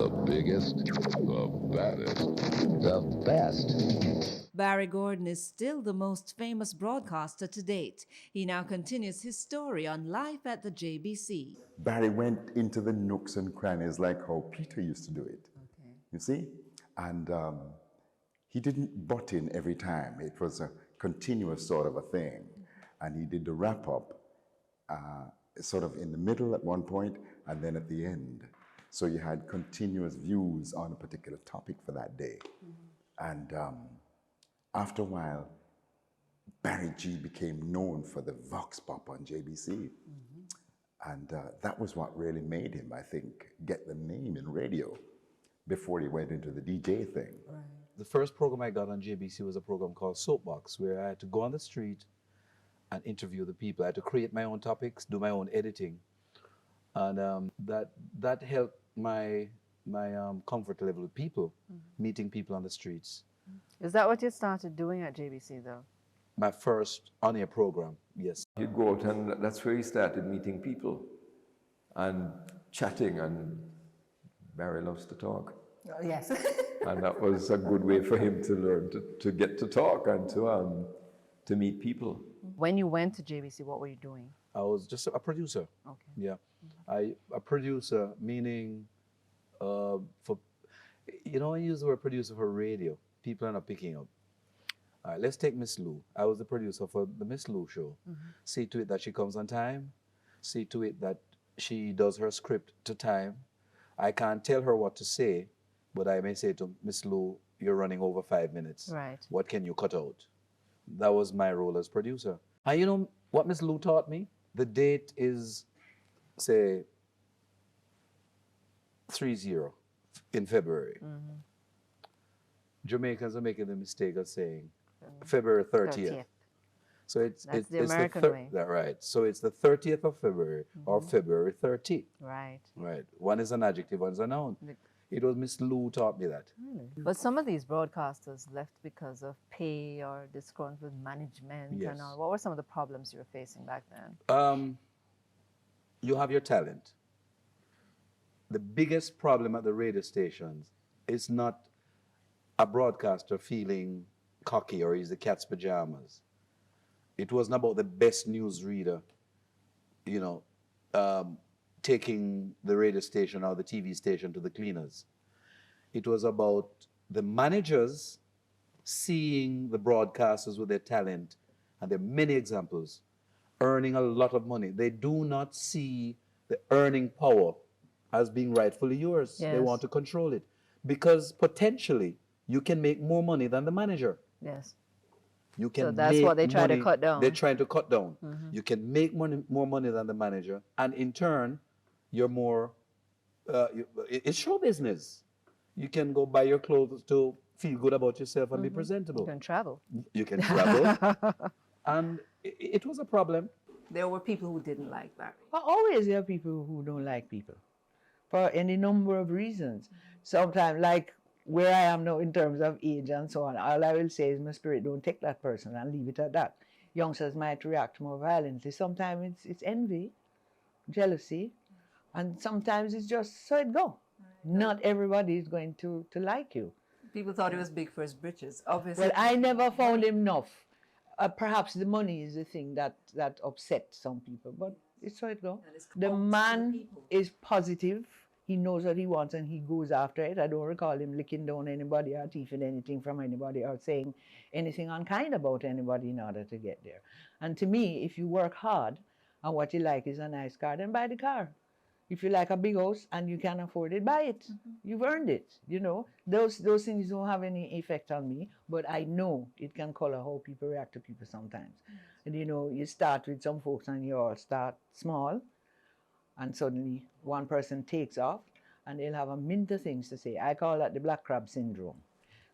The biggest, the baddest, the best. Barry Gordon is still the most famous broadcaster to date. He now continues his story on life at the JBC. Barry went into the nooks and crannies like how Peter used to do it. Okay. You see? And he didn't butt in every time. It was a continuous sort of a thing. And he did the wrap up sort of in the middle at one point and then at the end. So you had continuous views on a particular topic for that day. And after a while, BarryG became known for the vox pop on JBC. And that was what really made him, I think, get the name in radio before he went into the DJ thing. Right. The first program I got on JBC was a program called Soapbox, where I had to go on the street and interview the people. I had to create my own topics, do my own editing. And that helped my comfort level with people, meeting people on the streets. Is that what you started doing at JBC, though? My first on-air program, yes. He'd go out and that's where he started meeting people and chatting, and Barry loves to talk. Oh, yes. And that was a good way for him to learn to get to talk and to meet people. When you went to JBC, what were you doing? I was just a producer. Okay. Yeah. A producer, meaning, when you use the word producer for radio, people are not picking up. All right, let's take Miss Lou. I was the producer for the Miss Lou show. See to it that she comes on time. See to it that she does her script to time. I can't tell her what to say, but I may say to Miss Lou, you're running over 5 minutes. Right. What can you cut out? That was my role as producer. And you know what Miss Lou taught me? The date is, say, 30 in February. Jamaicans are making the mistake of saying February 30th. So it's the it's American way. Right. So it's the 30th of February or February 30th. Right. Right. One is an adjective, one is a noun. It was Miss Lou taught me that. But some of these broadcasters left because of pay or disgruntled with management Yes. and all. What were some of the problems you were facing back then? You have your talent. The biggest problem at the radio stations is not a broadcaster feeling cocky or he's the cat's pajamas. It wasn't about the best news reader, taking the radio station or the TV station to the cleaners. It was about the managers seeing the broadcasters with their talent, and there are many examples, earning a lot of money. They do not see the earning power as being rightfully yours. They Yes. want to control it because potentially you can make more money than the manager. Yes. You can So that's make what they try to money- cut down. They're trying to cut down. You can make more money than the manager, and in turn, you're more. It's show business. You can go buy your clothes to feel good about yourself and be presentable. You can travel. You can travel, and it was a problem. There were people who didn't like Barry. Well, always there are people who don't like people for any number of reasons. Sometimes, like where I am now in terms of age and so on, all I will say is my spirit, don't take that person and leave it at that. Youngsters might react more violently. Sometimes it's envy, jealousy, and sometimes it's just so it go. Not everybody is going to like you. People thought he was big for his britches. Obviously. Well, I never found him enough. Perhaps the money is the thing that upset some people, but it's so it go. And it's The close to man people. is positive. He knows what he wants and he goes after it. I don't recall him licking down anybody or thieving anything from anybody or saying anything unkind about anybody in order to get there. And to me, if you work hard and what you like is a nice car, then buy the car. If you like a big house and you can afford it, buy it. You've earned it. Those things don't have any effect on me, but I know it can color how people react to people sometimes. And you start with some folks and you all start small, and suddenly one person takes off and they'll have a mint of things to say. I call that the black crab syndrome,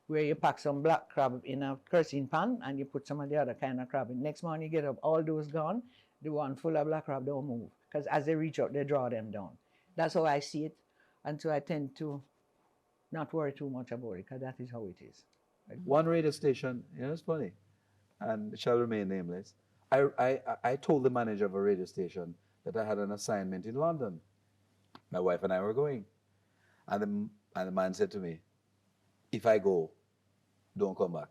where you pack some black crab in a kerosene pan and you put some of the other kind of crab in. Next morning you get up, all those gone, the one full of black crab don't move. Because as they reach out, they draw them down. That's how I see it. And so I tend to not worry too much about it, because that is how it is. One radio station, it's funny, and it shall remain nameless. I told the manager of a radio station that I had an assignment in London. My wife and I were going. And And the man said to me, if I go, don't come back.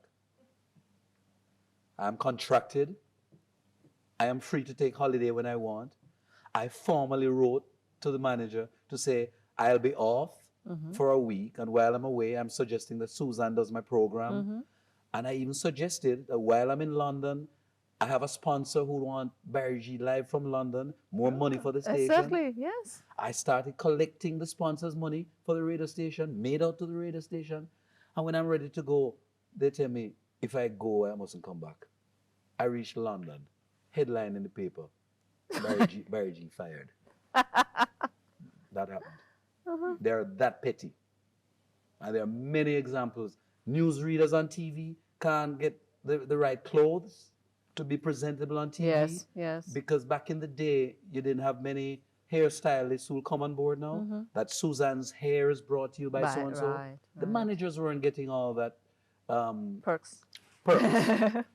I'm contracted. I am free to take holiday when I want. I formally wrote to the manager to say, I'll be off for a week. And while I'm away, I'm suggesting that Susan does my program. And I even suggested that while I'm in London, I have a sponsor who want BarryG live from London, more money for the station. Exactly, yes. I started collecting the sponsors' money for the radio station, made out to the radio station. And when I'm ready to go, they tell me, if I go, I mustn't come back. I reached London, headline in the paper, BarryG fired. That happened. They're that petty. And there are many examples. Newsreaders on TV can't get the right clothes to be presentable on TV. Yes, yes. Because back in the day, you didn't have many hairstylists who will come on board now. That Susan's hair is brought to you by so-and-so. Right, The managers weren't getting all that perks.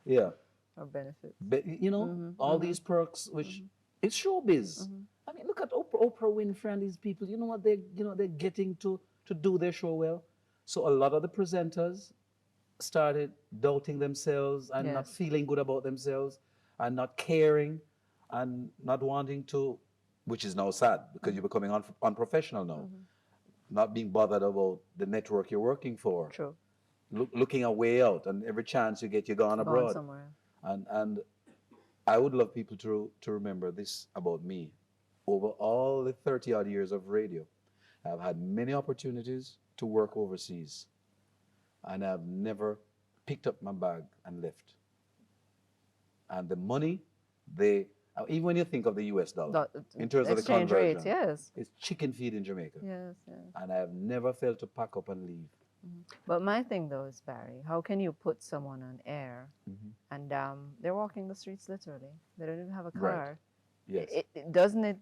Yeah. Or benefits. But, you know, all these perks, which it's showbiz. I mean, look at Oprah Winfrey and these people. You know what they're getting to do their show well. So a lot of the presenters started doubting themselves and not feeling good about themselves and not caring and not wanting to, which is now sad because you're becoming unprofessional now. Not being bothered about the network you're working for. True. Looking a way out, and every chance you get, you're gone abroad. Somewhere. And I would love people to remember this about me. Over all the 30 odd years of radio, I've had many opportunities to work overseas, and I've never picked up my bag and left. And the money, even when you think of the US dollar, in terms of the exchange conversion, rate, yes. it's chicken feed in Jamaica. Yes, yes. And I've never felt to pack up and leave. But my thing though is, Barry, how can you put someone on air and they're walking the streets literally? They don't even have a car. Yes. Doesn't it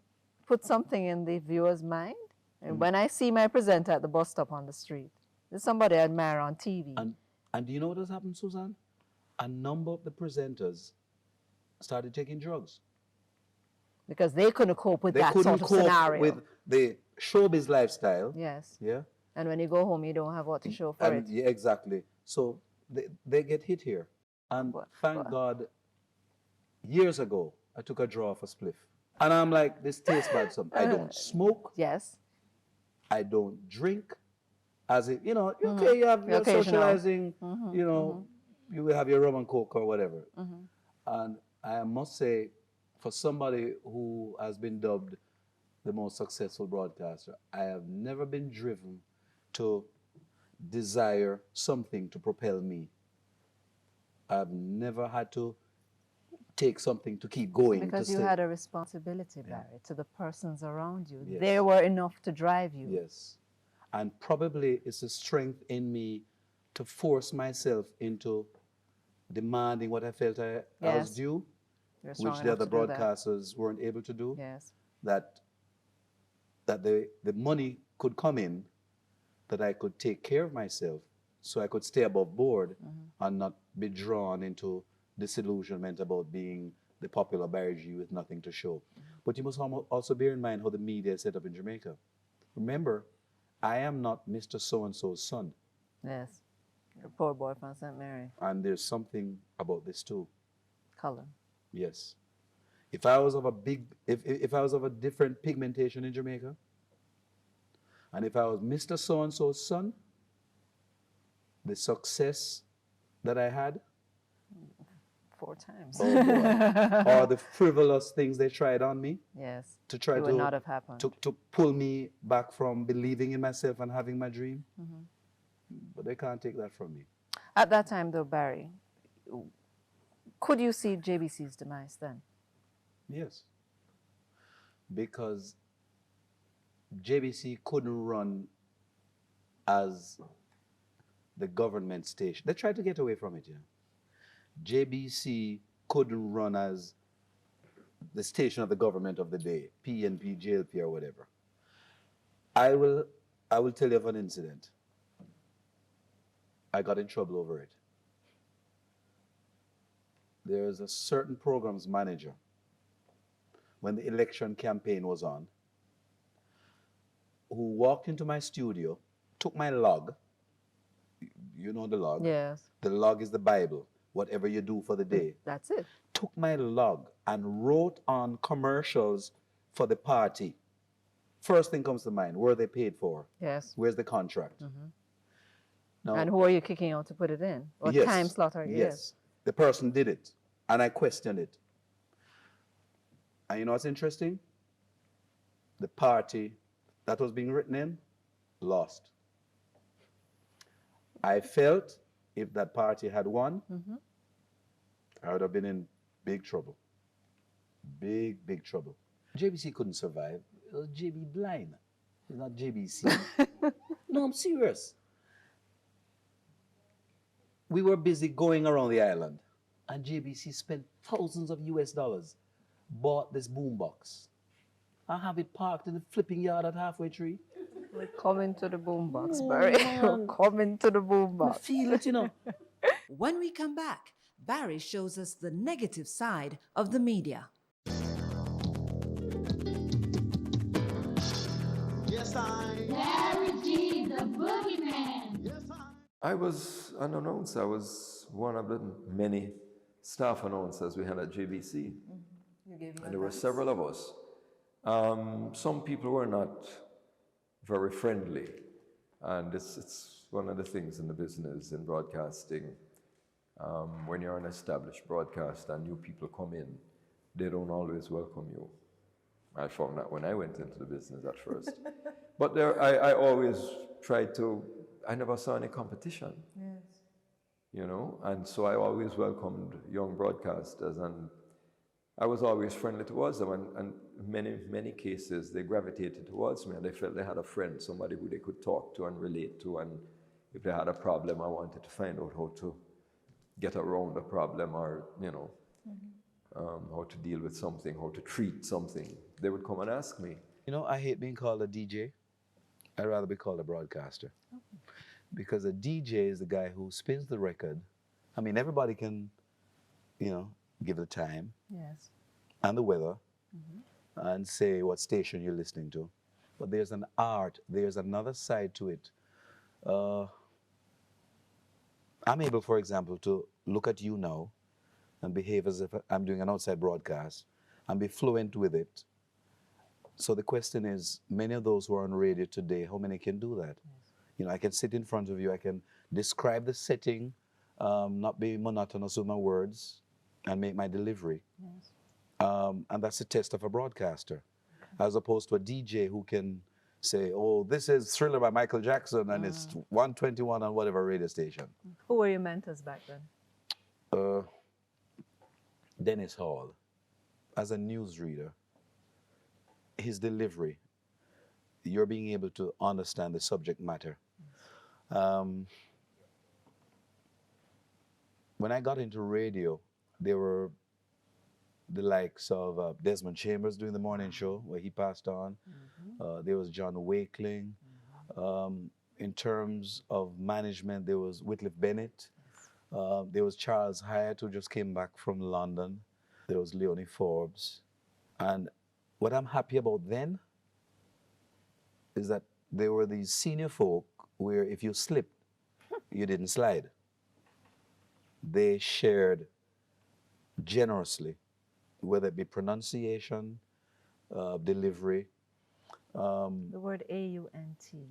put something in the viewer's mind? And when I see my presenter at the bus stop on the street, there's somebody I admire on TV. And do you know what has happened, Susan? A number of the presenters started taking drugs. Because they couldn't cope with They that couldn't sort of cope scenario. with the showbiz lifestyle. Yes. Yeah. And when you go home, you don't have what to show for it. Yeah, exactly. So they get hit here. And thank God, years ago, I took a draw for spliff. And I'm like, this tastes bad. I don't smoke. Yes. I don't drink. As if, you know, okay, you're socializing, you know, you will have your rum and coke or whatever. And I must say, for somebody who has been dubbed the most successful broadcaster, I have never been driven to desire something to propel me. I've never had to take something to keep going. Because you had a responsibility, Barry, to the persons around you. Yes. They were enough to drive you. Yes. And probably it's a strength in me to force myself into demanding what I felt I was due, which the other broadcasters weren't able to do. Yes. That the money could come in, that I could take care of myself, so I could stay above board and not be drawn into disillusionment about being the popular BarryG with nothing to show. But you must also bear in mind how the media is set up in Jamaica. Remember, I am not Mr. So-and-so's son. Yes. Your poor boy from St. Mary. And there's something about this too. Color. Yes. If I was of a different pigmentation in Jamaica, and if I was Mr. So-and-so's son, the success that I had, 4 times. oh boy, or the frivolous things they tried on me, yes, to try it would not have happened. To pull me back from believing in myself and having my dream, but they can't take that from me. At that time, though, Barry, could you see JBC's demise then? Yes, because JBC couldn't run as the government station. They tried to get away from it, you know. JBC couldn't run as the station of the government of the day, PNP, JLP, or whatever. I will tell you of an incident. I got in trouble over it. There's a certain programs manager, when the election campaign was on, who walked into my studio took my log. You know the log? Yes. The log is the Bible, whatever you do for the day. That's it. Took my log and wrote on commercials for the party. First thing comes to mind, where they paid for? Yes. Where's the contract? Now, And who are you kicking out to put it in? What yes, time slot are you? Yes. The person did it, and I questioned it. And you know what's interesting? The party that was being written in lost. I felt if that party had won, I would have been in big trouble. Big, big trouble. JBC couldn't survive. It was JB Blind. It's not JBC. No, I'm serious. We were busy going around the island, and JBC spent thousands of US dollars, bought this boombox. I have it parked in the flipping yard at Halfway Tree. We're coming to the boombox, Barry. We're coming to the I boombox. feel it, you know. When we come back, Barry shows us the negative side of the media. BarryG, the Boogieman. I was an announcer. I was one of the many staff announcers we had at JBC. And there were several of us. Some people were not very friendly. And it's one of the things in the business, in broadcasting. When you're an established broadcaster and new people come in, they don't always welcome you. I found that when I went into the business at first. But I always tried to, I never saw any competition. Yes. You know, and so I always welcomed young broadcasters, and I was always friendly towards them, and many cases they gravitated towards me, and they felt they had a friend, somebody who they could talk to and relate to, and if they had a problem, I wanted to find out how to get around the problem, or, you know, how to deal with something, how to treat something. They would come and ask me. You know, I hate being called a DJ. I'd rather be called a broadcaster. Because a DJ is the guy who spins the record. I mean, everybody can, you know, give the time Yes. and the weather and say what station you're listening to. But there's an art, there's another side to it. I'm able, for example, to look at you now and behave as if I'm doing an outside broadcast and be fluent with it. So the question is, many of those who are on radio today, how many can do that? You know, I can sit in front of you, I can describe the setting, not be monotonous with my words, and make my delivery. Yes. And that's the test of a broadcaster, as opposed to a DJ who can say, oh, this is Thriller by Michael Jackson, and it's 121 on whatever radio station. Who were your mentors back then? Dennis Hall, as a newsreader, his delivery, you're being able to understand the subject matter. When I got into radio, there were the likes of Desmond Chambers doing the morning show, where he passed on. There was John Wakeling. In terms of management, there was Whitliff Bennett. There was Charles Hyatt, who just came back from London. There was Leonie Forbes. And what I'm happy about then is that there were these senior folk where if you slipped, you didn't slide. They shared generously, whether it be pronunciation, delivery. The word A-U-N-T.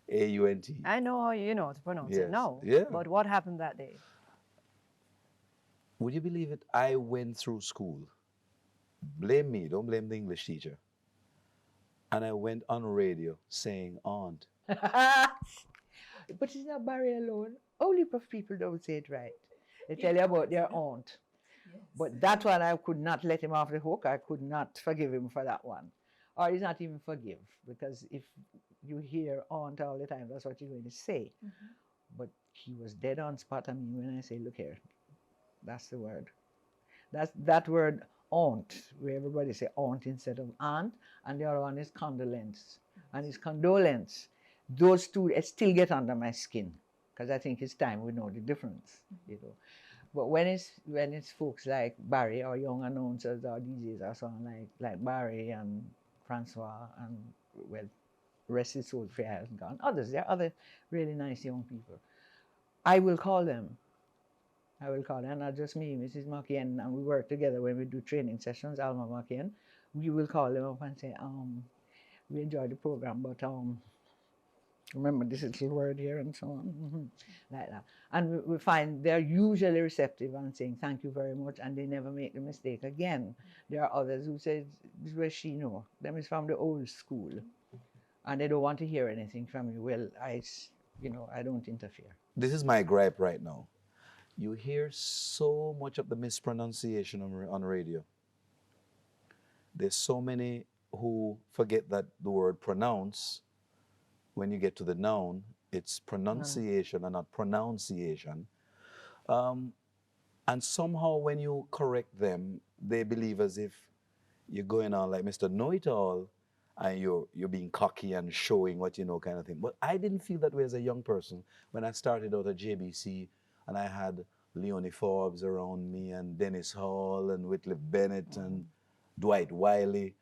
A-U-N-T. I know how you know to pronounce it Yes. now. Yeah. But what happened that day? Would you believe it? I went through school. Blame me, don't blame the English teacher. And I went on radio saying aunt. But it's not Barry alone. Only of people don't say it right. They tell you about their aunt. But that one, I could not let him off the hook. I could not forgive him for that one. Or he's not even forgive, because if you hear aunt all the time, that's what you're going to say. But he was dead on spot. I mean, when I say, look here, that's the word. That's that word aunt, where everybody say aunt instead of aunt, and the other one is condolence. And it's condolence. Those two still get under my skin, because I think it's time we know the difference, you know. But when it's folks like Barry or young announcers or DJs or so on, like Barry and Francois and, well, rest his soul, Freya hasn't gone. Others, there are other really nice young people. I will call them. I will call them, not just me, Mrs. Makian, and we work together when we do training sessions, Alma Makian. We will call them up and say, we enjoyed the program, but remember this little word here and so on, like that. And we find they're usually receptive and saying thank you very much, and they never make the mistake again. There are others who say, this is where she know, them is from the old school, and they don't want to hear anything from you. Well, I don't interfere. This is my gripe right now. You hear so much of the mispronunciation on radio. There's so many who forget that the word pronounce, when you get to the noun, it's pronunciation and not pronunciation. And somehow when you correct them, they believe as if you're going on like Mr. Know-It-All and you're being cocky and showing what you know kind of thing. But I didn't feel that way as a young person when I started out at JBC and I had Leonie Forbes around me and Dennis Hall and Whitleigh Bennett and Dwight Wiley.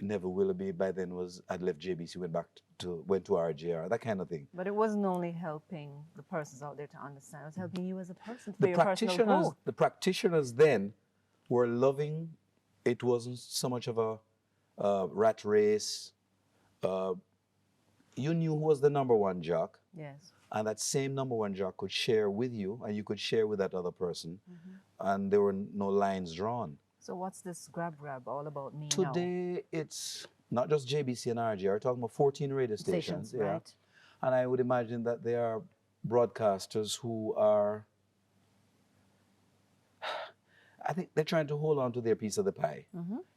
Neville Willoughby by then had left JBC, went to RJR, that kind of thing. But it wasn't only helping the persons out there to understand, it was helping you as a person for your personal growth. The practitioners then were loving. It wasn't so much of a rat race. You knew who was the number one jock. Yes. And that same number one jock could share with you, and you could share with that other person, and there were no lines drawn. So what's this grab all about me Today, it's not just JBC and RJ. We're talking about 14 radio stations. Yeah. Right. And I would imagine that there are broadcasters who are, I think they're trying to hold on to their piece of the pie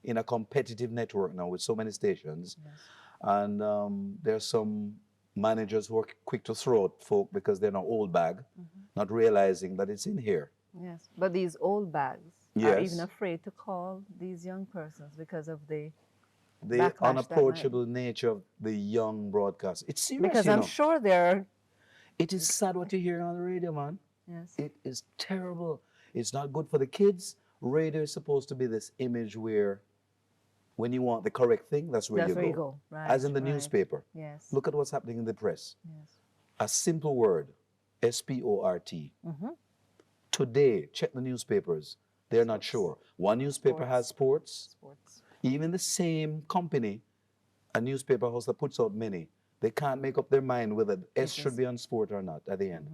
in a competitive network now with so many stations. Yes. And there's some managers who are quick to throw out folk because they're not old bag, not realizing that it's in here. Yes, but these old bags are even afraid to call these young persons because of the unapproachable nature of the young broadcast. It's serious, because I'm sure they're... It is sad what you're hearing on the radio, man. Yes. It is terrible. It's not good for the kids. Radio is supposed to be this image where when you want the correct thing, that's where you go. Right, as in the newspaper. Yes. Look at what's happening in the press. Yes. A simple word, SPORT. Today, check the newspapers. They're not sure. One newspaper has sports. Even the same company, a newspaper house that puts out many, they can't make up their mind whether S should be on sport or not at the end.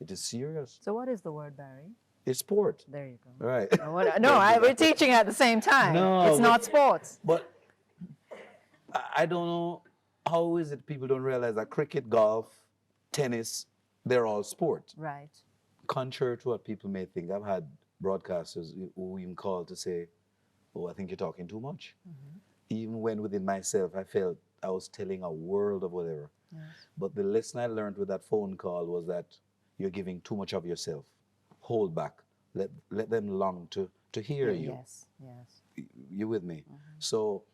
It is serious. So what is the word, Barry? It's sport. There you go. Right. We're teaching at the same time. No, it's not sports. But I don't know, how is it people don't realize that cricket, golf, tennis, they're all sport. Right. Contrary to what people may think, I've had broadcasters who even call to say, oh, I think you're talking too much. Even when within myself I felt I was telling a world of whatever. Yes. But the lesson I learned with that phone call was that you're giving too much of yourself. Hold back. Let them long to hear you. Yes, yes. You with me? So,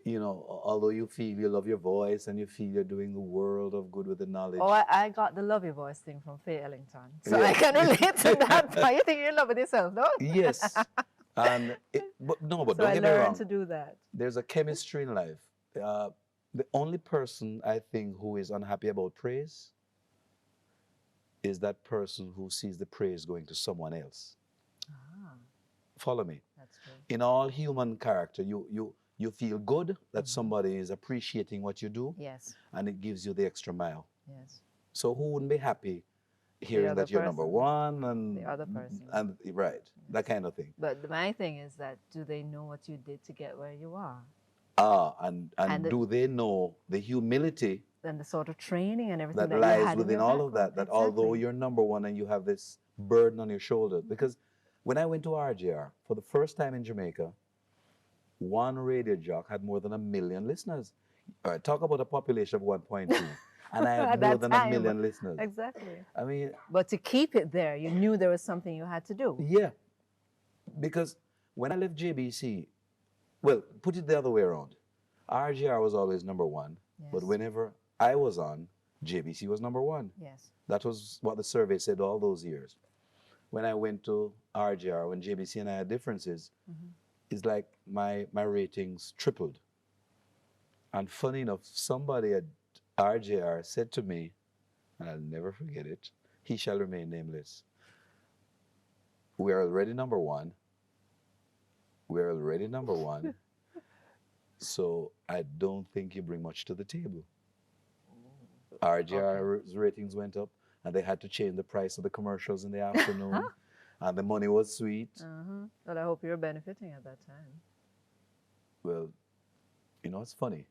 although you feel you love your voice and you feel you're doing the world of good with the knowledge. Oh, I got the love your voice thing from Faye Ellington. So I can relate to that. You think you're in love with yourself, no? Yes. And but don't get me wrong. I learned to do that. There's a chemistry in life. The only person I think who is unhappy about praise is that person who sees the praise going to someone else. Follow me? That's true. In all human character, you feel good that somebody is appreciating what you do. Yes. And it gives you the extra mile. Yes. So who wouldn't be happy hearing that you're number one and the other person. And right, that kind of thing. But my thing is that do they know what you did to get where you are? And do they know the humility and the sort of training and everything that lies within all of that, that although you're number one and you have this burden on your shoulders. Because when I went to RJR for the first time in Jamaica, one radio jock had more than 1 million listeners. All right, talk about a population of 1.2. And I had more than 1 million listeners. Exactly. I mean... But to keep it there, you knew there was something you had to do. Yeah. Because when I left JBC, well, put it the other way around. RJR was always number one. Yes. But whenever I was on, JBC was number one. Yes. That was what the survey said all those years. When I went to RJR, when JBC and I had differences, it's like my ratings tripled. And funny enough, somebody at RJR said to me, and I'll never forget it, he shall remain nameless. We're already number one. We're already number one. So I don't think you bring much to the table. RJR's ratings went up, and they had to change the price of the commercials in the afternoon, and the money was sweet. Well, I hope you're benefiting at that time. Well, you know, it's funny.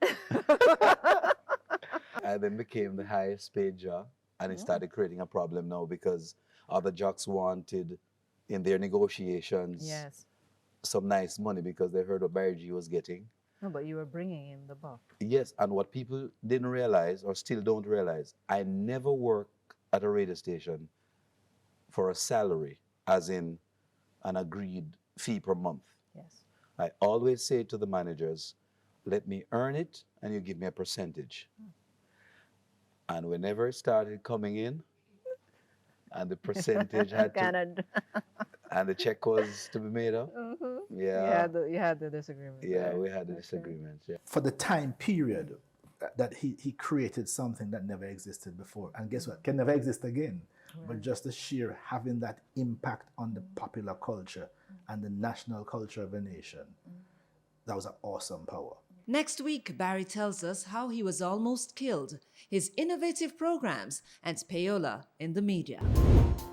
I then became the highest paid jock, and it started creating a problem now because other jocks wanted, in their negotiations, Yes. some nice money because they heard what BarryG was getting. No, but you were bringing in the buck. Yes, and what people didn't realize, or still don't realize, I never work at a radio station for a salary, as in an agreed fee per month. Yes. I always say to the managers, let me earn it and you give me a percentage. And whenever it started coming in and the percentage had to, and the check was to be made up, yeah. You had the disagreement. Yeah, there. we had the disagreements, yeah. For the time period that he created something that never existed before. And guess what? Can never exist again. But just the sheer having that impact on the popular culture and the national culture of a nation, that was an awesome power. Next week, Barry tells us how he was almost killed, his innovative programs, and payola in the media.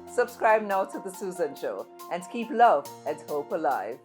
Subscribe now to The Susan Show and keep love and hope alive.